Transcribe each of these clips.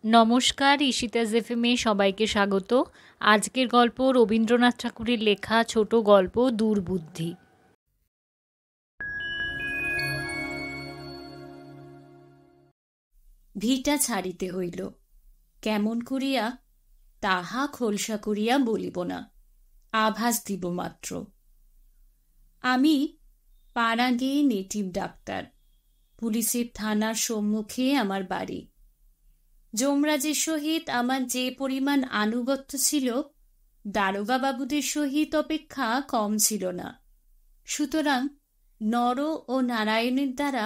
নমস্কার, ঈশিতাস এফএমে সবাইকে স্বাগত। আজকের গল্প রবীন্দ্রনাথ ঠাকুরের লেখা ছোট গল্প দুর্বুদ্ধি। ভিটা ছাড়িতে হইল, কেমন করিয়া তাহা খোলসা করিয়া বলিব না, আভাস দিব মাত্র। আমি পাড়াগে নেটিভ ডাক্তার, পুলিশের থানার সম্মুখে আমার বাড়ি। যমরাজের সহিত আমার যে পরিমাণ আনুগত্য ছিল, দারোগা বাবুদের সহিত অপেক্ষা কম ছিল না। সুতরাং নর ও নারায়ণের দ্বারা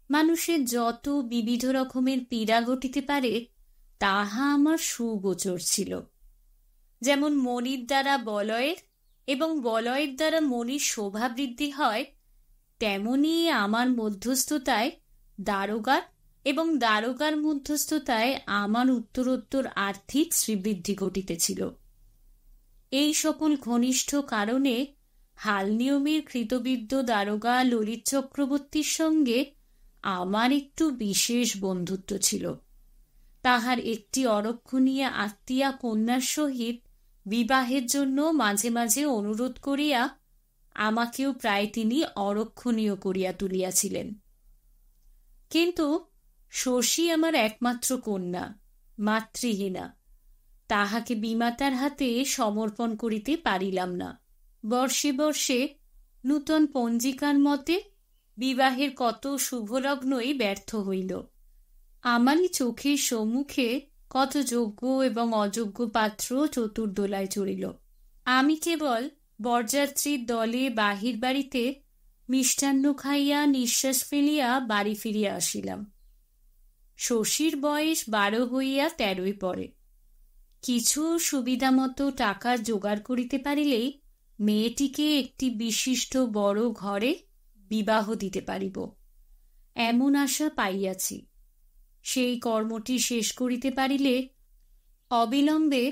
মানুষের যত বিবিধ রকমের পীড়া ঘটিতে পারে, তাহা আমার সুগোচর ছিল। যেমন মণির দ্বারা বলয়ের এবং বলয়ের দ্বারা মণির শোভা বৃদ্ধি হয়, তেমনি আমার মধ্যস্থতায় দারোগার এবং দারোগার মধ্যস্থতায় আমার উত্তরোত্তর আর্থিক শ্রীবৃদ্ধি ঘটিতেছিল। এই সকল ঘনিষ্ঠ কারণে হাল নিয়মের কৃতবিদ্য দারোগা ললিত চক্রবর্তীর সঙ্গে আমার একটু বিশেষ বন্ধুত্ব ছিল। তাহার একটি অরক্ষণীয় আত্মীয়া কন্যার সহিত বিবাহের জন্য মাঝে মাঝে অনুরোধ করিয়া আমাকেও প্রায় তিনি অরক্ষণীয় করিয়া তুলিয়াছিলেন। কিন্তু শশী আমার একমাত্র কন্যা, মাতৃহীনা, তাহাকে বিমাতার হাতে সমর্পণ করিতে পারিলাম না। বর্ষে বর্ষে নূতন পঞ্জিকার মতে বিবাহের কত শুভলগ্নই ব্যর্থ হইল। আমারই চোখের সম্মুখে কত যোগ্য এবং অযোগ্য পাত্র চতুর্দোলায় চড়িল। আমি কেবল বরযাত্রীর দলে বাহির বাড়িতে মিষ্টান্ন খাইয়া নিঃশ্বাস ফেলিয়া বাড়ি ফিরিয়া আসিলাম। শশীর বয়স 12 হইয়া 13 পড়ে। কিছু সুবিধা মতো টাকা জোগাড় করিতে পারিলেই মেয়েটিকে একটি বিশিষ্ট বড় ঘরে বিবাহ দিতে পারিব, এমন আশা পাইয়াছি। সেই কর্মটি শেষ করিতে পারিলে অবিলম্বে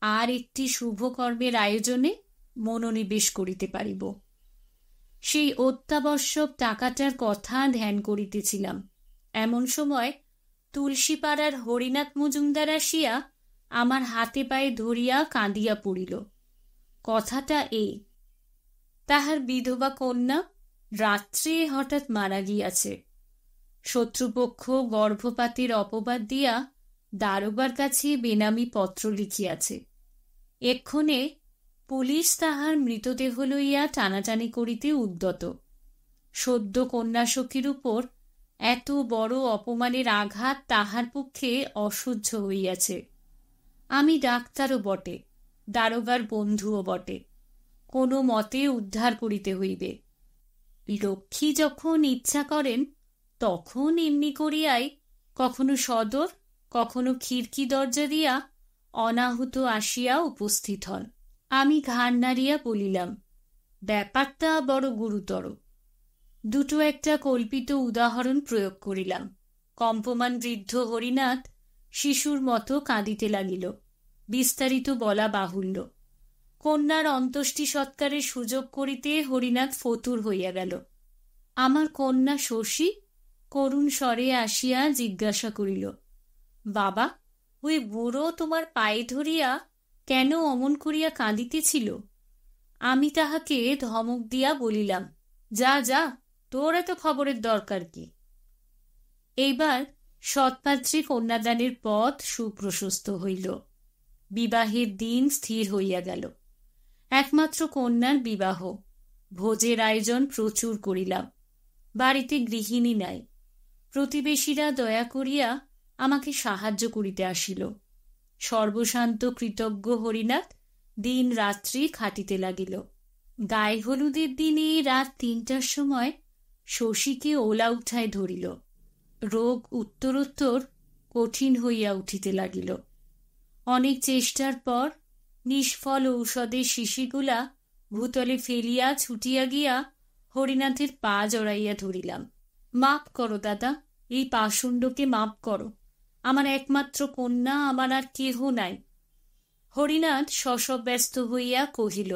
আর একটি শুভকর্মের আয়োজনে মনোনিবেশ করিতে পারিব। সেই অত্যাবশ্যক টাকাটার কথা ধ্যান করিতেছিলাম, এমন সময় তুলসীপাড়ার হরিনাথ মজুমদার আসিয়া আমার হাতে পায়ে ধরিয়া কাঁদিয়া পড়িল। কথাটা এই, তাহার বিধবা কন্যা রাত্রে হঠাৎ মারা গিয়াছে। শত্রুপক্ষ গর্ভপাতের অপবাদ দিয়া দারোগার কাছে বেনামি পত্র লিখিয়াছে। এক্ষণে পুলিশ তাহার মৃতদেহ লইয়া টানাটানি করিতে উদ্যত। সদ্য কন্যাসখীর উপর এত বড় অপমানের আঘাত তাহার পক্ষে অসহ্য হইয়াছে। আমি ডাক্তারও বটে, দারোগার বন্ধুও বটে, কোনো মতে উদ্ধার করিতে হইবে। লক্ষ্মী যখন ইচ্ছা করেন তখন এমনি করিয়াই কখনো সদর, কখনো খিড়কি দরজা দিয়া অনাহুত আসিয়া উপস্থিত হন। আমি ঘাড় নাড়িয়া বলিলাম, ব্যাপারটা বড় গুরুতর। দুটো একটা কল্পিত উদাহরণ প্রয়োগ করিলাম। কম্পমান বৃদ্ধ হরিনাথ শিশুর মতো কাঁদিতে লাগিল। বিস্তারিত বলা বাহুল্য। কন্যার অন্ত্যেষ্টি সৎকারের সুযোগ করিতে হরিনাথ ফতুর হইয়া গেল। আমার কন্যা শশী করুণ স্বরে আসিয়া জিজ্ঞাসা করিল, বাবা, ওই বুড়ো তোমার পায়ে ধরিয়া কেন অমন করিয়া কাঁদিতেছিল? আমি তাহাকে ধমক দিয়া বলিলাম, যা যা, তোর এত খবরের দরকার কি? এইবার সৎপাত্রী কন্যাদানের পথ সুপ্রশস্ত হইল। বিবাহের দিন স্থির হইয়া গেল। একমাত্র কন্যার বিবাহ। ভোজের আয়োজন প্রচুর করিলাম। বাড়িতে গৃহিণী নাই। প্রতিবেশীরা দয়া করিয়া আমাকে সাহায্য করিতে আসিল। সর্বশান্ত কৃতজ্ঞ হরিনাথ দিন রাত্রি খাটিতে লাগিল। গায়ে হলুদের দিনে রাত 3টার সময় শশীকে ওলা উঠায় ধরিল। রোগ উত্তরোত্তর কঠিন হইয়া উঠিতে লাগিল। অনেক চেষ্টার পর নিষ্ফল ঔষধের শিশিগুলা ভূতলে ফেলিয়া ছুটিয়া গিয়া হরিনাথের পা জড়াইয়া ধরিলাম। মাপ করো দাদা, এই পাষণ্ডকে মাপ করো। আমার একমাত্র কন্যা, আমার আর কেহ নাই। হরিনাথ শশব্যস্ত হইয়া কহিল,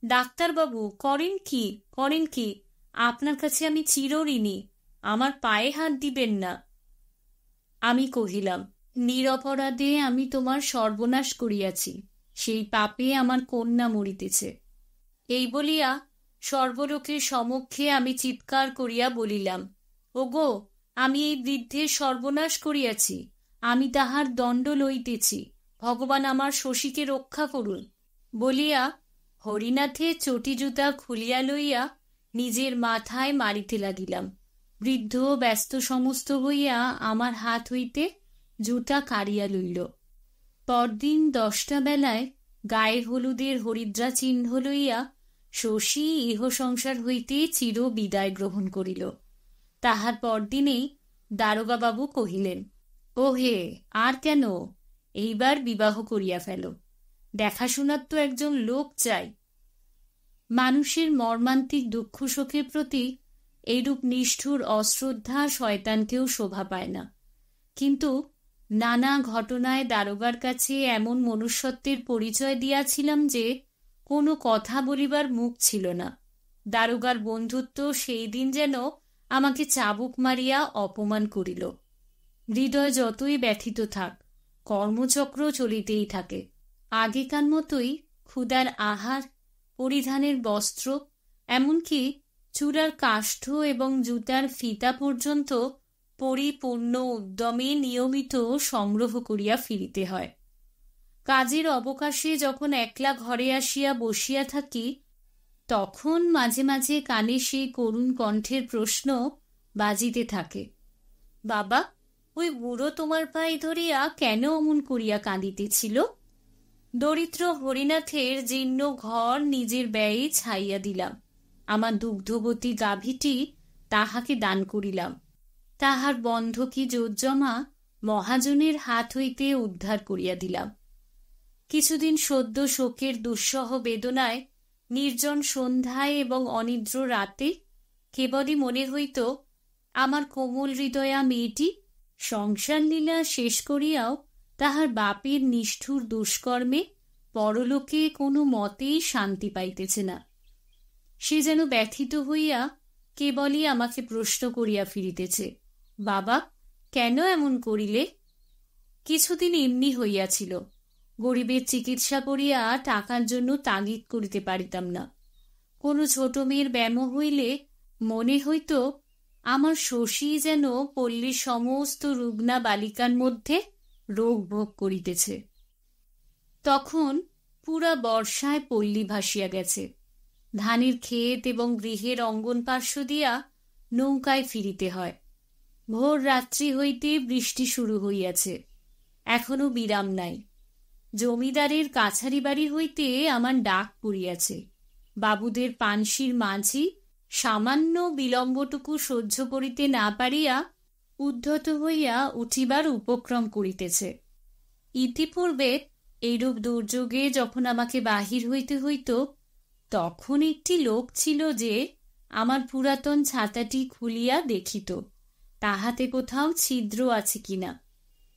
ডাক্তারবাবু, করেন কি, করেন কি? আপনার কাছে আমি চিরঋণী, আমার পায়ে হাত দিবেন না। আমি কহিলাম, নিরপরাধে আমি তোমার সর্বনাশ করিয়াছি, সেই পাপে আমার কন্যা মরিতেছে। এই বলিয়া সর্বলোকের সমক্ষে আমি চিৎকার করিয়া বলিলাম, ওগো, আমি এই বৃদ্ধের সর্বনাশ করিয়াছি, আমি তাহার দণ্ড লইতেছি, ভগবান আমার শশীকে রক্ষা করুন। বলিয়া হরিনাথের চটি জুতা খুলিয়া লইয়া নিজের মাথায় মারিতে লাগিলাম। বৃদ্ধ ব্যস্ত সমস্ত হইয়া আমার হাত হইতে জুতা কাড়িয়া লইল। পরদিন 10টা বেলায় গায়ে হলুদের হরিদ্রা চিহ্ন লইয়া শশী ইহ সংসার হইতে চির বিদায় গ্রহণ করিল। তাহার পরদিনেই দারোগাবাবু কহিলেন, ও হে, আর কেন, এইবার বিবাহ করিয়া ফেল, দেখাশোনার তো একজন লোক চাই। মানুষের মর্মান্তিক দুঃখ শোকের প্রতি এইরূপ নিষ্ঠুর অশ্রদ্ধা শয়তানকেও শোভা পায় না। কিন্তু নানা ঘটনায় দারোগার কাছে এমন মনুষ্যত্বের পরিচয় দিয়াছিলাম যে কোনো কথা বলিবার মুখ ছিল না। দারোগার বন্ধুত্ব সেই দিন যেন আমাকে চাবুক মারিয়া অপমান করিল। হৃদয় যতই ব্যথিত থাক, কর্মচক্র চলিতেই থাকে। আগেকার মতোই ক্ষুধার আহার, পরিধানের বস্ত্র, এমনকি চূড়ার কাষ্ঠ এবং জুতার ফিতা পর্যন্ত পরিপূর্ণ উদ্যমে নিয়মিত সংগ্রহ করিয়া ফিরিতে হয়। কাজের অবকাশে যখন একলা ঘরে আসিয়া বসিয়া থাকি, তখন মাঝে মাঝে কানে সেই করুণ কণ্ঠের প্রশ্ন বাজিতে থাকে, বাবা, ওই বুড়ো তোমার পায়ে ধরিয়া কেন অমন করিয়া কাঁদিতেছিল? দরিদ্র হরিনাথের জীর্ণ ঘর নিজের ব্যয়ে ছাইয়া দিলাম। আমার দুগ্ধবতী গাভীটি তাহাকে দান করিলাম। তাহার বন্ধকি জোৎজমা মহাজনের হাত হইতে উদ্ধার করিয়া দিলাম। কিছুদিন সদ্য শোকের দুঃসহ বেদনায় নির্জন সন্ধ্যায় এবং অনিদ্র রাতে কেবলই মনে হইত আমার কোমল হৃদয়া মেয়েটি সংসার লীলা শেষ করিয়াও তাহার বাপের নিষ্ঠুর দুষ্কর্মে পরলোকে কোনো মতেই শান্তি পাইতেছে না। সে যেন ব্যথিত হইয়া কেবলই আমাকে প্রশ্ন করিয়া ফিরিতেছে, বাবা, কেন এমন করিলে? কিছুদিন এমনি হইয়াছিল। গরিবের চিকিৎসা করিয়া টাকার জন্য তাগিদ করিতে পারিতাম না। কোনো ছোট মেয়ের ব্যামো হইলে মনে হইত আমার শশী যেন পল্লীর সমস্ত রুগ্না বালিকার মধ্যে রোগ ভোগ করিতেছে। তখন পুরা বর্ষায় পল্লী ভাসিয়া গেছে। ধানের ক্ষেত এবং গৃহের অঙ্গন পার্শ্ব দিয়া নৌকায় ফিরিতে হয়। ভোর রাত্রি হইতে বৃষ্টি শুরু হইয়াছে, এখনো বিরাম নাই। জমিদারের কাছারি বাড়ি হইতে আমার ডাক পড়িয়াছে। বাবুদের পানসির মাঝি সামান্য বিলম্বটুকু সহ্য করিতে না পারিয়া উদ্ধত হইয়া উঠিবার উপক্রম করিতেছে। ইতিপূর্বে এইরূপ দুর্যোগে যখন আমাকে বাহির হইতে হইত, তখন একটি লোক ছিল যে আমার পুরাতন ছাতাটি খুলিয়া দেখিত তাহাতে কোথাও ছিদ্র আছে কিনা,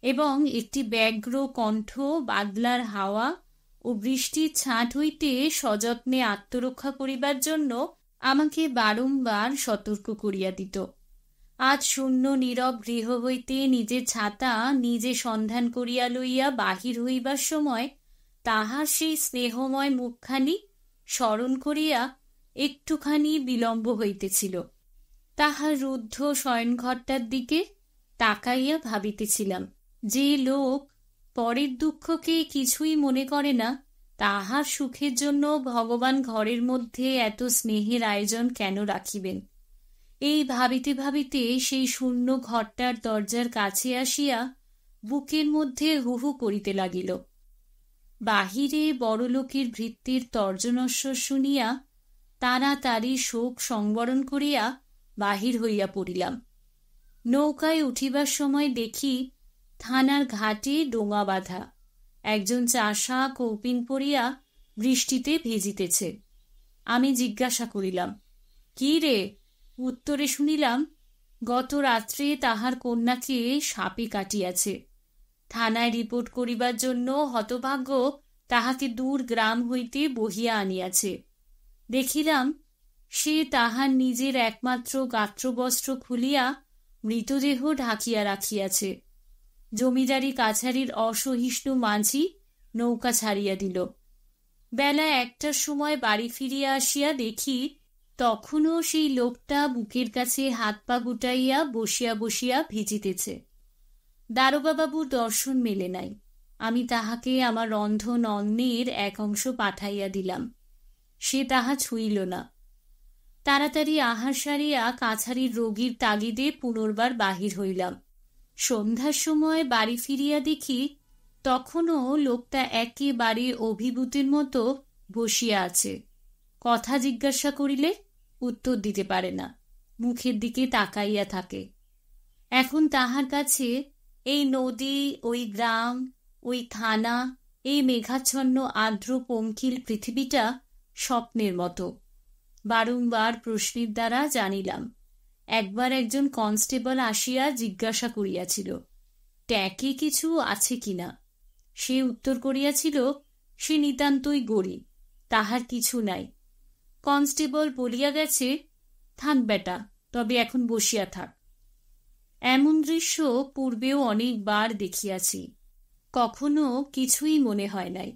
এবং একটি ব্যগ্র কণ্ঠ বাদলার হাওয়া ও বৃষ্টির ছাঁট হইতে সযত্নে আত্মরক্ষা করিবার জন্য আমাকে বারংবার সতর্ক করিয়া দিত। আজ শূন্য নীরব গৃহ হইতে নিজের ছাতা নিজে সন্ধান করিয়া লইয়া বাহির হইবার সময় তাহার সেই স্নেহময় মুখখানি স্মরণ করিয়া একটুখানি বিলম্ব হইতেছিল। তাহার রুদ্ধ শয়নঘরটার দিকে তাকাইয়া ভাবিতেছিলাম, যে লোক পরের দুঃখকে কিছুই মনে করে না, তাহার সুখের জন্য ভগবান ঘরের মধ্যে এত স্নেহের আয়োজন কেন রাখিবেন? এই ভাবিতে ভাবিতে সেই শূন্য ঘরটার দরজার কাছে আসিয়া বুকের মধ্যে হু হু করিতে লাগিল। বাহিরে বড়লোকের ভৃত্যের তর্জনস্বর শুনিয়া তাড়াতাড়ি শোক সংবরণ করিয়া বাহির হইয়া পড়িলাম। নৌকায় উঠিবার সময় দেখি থানার ঘাটে ডোঙা বাঁধা। একজন চাষা কৌপিন পরিয়া বৃষ্টিতে ভিজিতেছে। আমি জিজ্ঞাসা করিলাম, কি রে? উত্তরে শুনিলাম, গত রাত্রে তাহার কন্যাকে সাপে কাটিয়াছে। থানায় রিপোর্ট করিবার জন্য হতভাগ্য তাহাকে দূর গ্রাম হইতে বহিয়া আনিয়াছে। দেখিলাম সে তাহার নিজের একমাত্র গাত্রবস্ত্র খুলিয়া মৃতদেহ ঢাকিয়া রাখিয়াছে। জমিদারি কাছারির অসহিষ্ণু মাঝি নৌকা ছাড়িয়া দিল। বেলা 1টার সময় বাড়ি ফিরিয়া আসিয়া দেখি তখনও সেই লোকটা বুকের কাছে হাত পা গুটাইয়া বসিয়া বসিয়া ভিজিতেছে। দারোগাবাবুর দর্শন মেলে নাই। আমি তাহাকে আমার রন্ধন অন্নের এক অংশ পাঠাইয়া দিলাম। সে তাহা ছুঁইল না। তাড়াতাড়ি আহার সারিয়া কাছারির রোগীর তাগিদে পুনর্বার বাহির হইলাম। সন্ধ্যার সময় বাড়ি ফিরিয়া দেখি তখনও লোকটা একেবারে অভিভূতের মতো বসিয়া আছে। কথা জিজ্ঞাসা করিলে উত্তর দিতে পারে না, মুখের দিকে তাকাইয়া থাকে। এখন তাহার কাছে এই নদী, ওই গ্রাম, ওই থানা, এই মেঘাচ্ছন্ন আর্দ্র পঙ্কিল পৃথিবীটা স্বপ্নের মতো। বারংবার প্রশ্নের দ্বারা জানিলাম। একবার একজন কনস্টেবল আসিয়া জিজ্ঞাসা করিয়াছিল ট্যাঁকে কিছু আছে কিনা। সে উত্তর করিয়াছিল সে নিতান্তই গরিব, তাহার কিছু নাই। কনস্টেবল বলিয়া গেছে, থাক বেটা, তবে এখন বসিয়া থাক। এমন দৃশ্য পূর্বেও অনেকবার দেখিয়াছি, কখনো কিছুই মনে হয় নাই।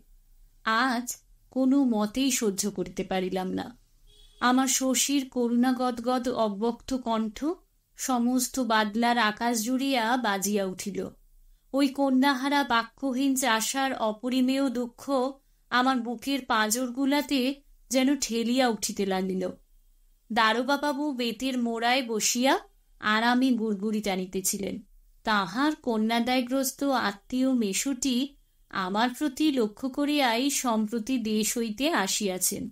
আজ কোনো মতেই সহ্য করিতে পারিলাম না। আমার শশীর করুণাগদগদ অব্যক্ত কণ্ঠ সমস্ত বাদলার আকাশ জুড়িয়া বাজিয়া উঠিল। ওই কন্যাহারা বাক্যহীন চাষার অপরিমেয় দুঃখ আমার বুকের পাঁজরগুলাতে যেন ঠেলিয়া উঠিতে লাগিল। দারোগাবাবু বেতের মোড়ায় বসিয়া আরামে গুড়গুড়ি টানিতেছিলেন। তাহার কন্যাদায়গ্রস্ত আত্মীয় মেশুটি আমার প্রতি লক্ষ্য করিয়াই সম্প্রতি দেশ হইতে আসিয়াছেন।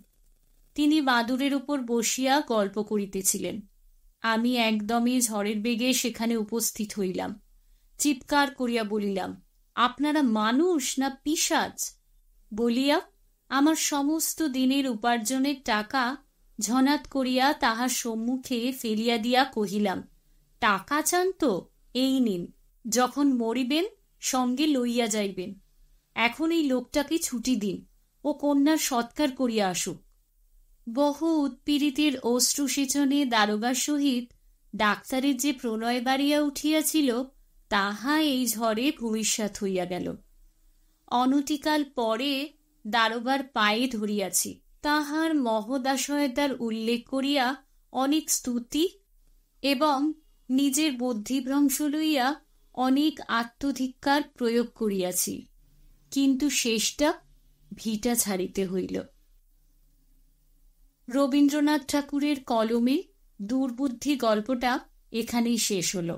তিনি বাদুরের উপর বসিয়া গল্প করিতেছিলেন। আমি একদমই ঝড়ের বেগে সেখানে উপস্থিত হইলাম। চিৎকার করিয়া বলিলাম, আপনারা মানুষ না পিশাচ? বলিয়া আমার সমস্ত দিনের উপার্জনের টাকা ঝনাত করিয়া তাহার সম্মুখে ফেলিয়া দিয়া কহিলাম, টাকা চান তো? এই নিন, যখন মরিবেন সঙ্গে লইয়া যাইবেন। এখন এই লোকটাকে ছুটি দিন, ও কন্যার সৎকার করিয়া আসুক। বহু উৎপীড়িতের অশ্রুসেচনে দারোগার সহিত ডাক্তারের যে প্রণয় বাড়িয়া উঠিয়াছিল তাহা এই ঝড়ে ভূমিসাৎ হইয়া গেল। অনতিকাল পরে দারোগার পায়ে ধরিয়াছি। তাহার মহদাশয়তার উল্লেখ করিয়া অনেক স্তুতি এবং নিজের বুদ্ধিভ্রংশ লইয়া অনেক আত্মধিক্কার প্রয়োগ করিয়াছি, কিন্তু শেষটা ভিটা ছাড়িতে হইল। রবীন্দ্রনাথ ঠাকুরের কলমে দুর্বুদ্ধি গল্পটা এখানেই শেষ হল।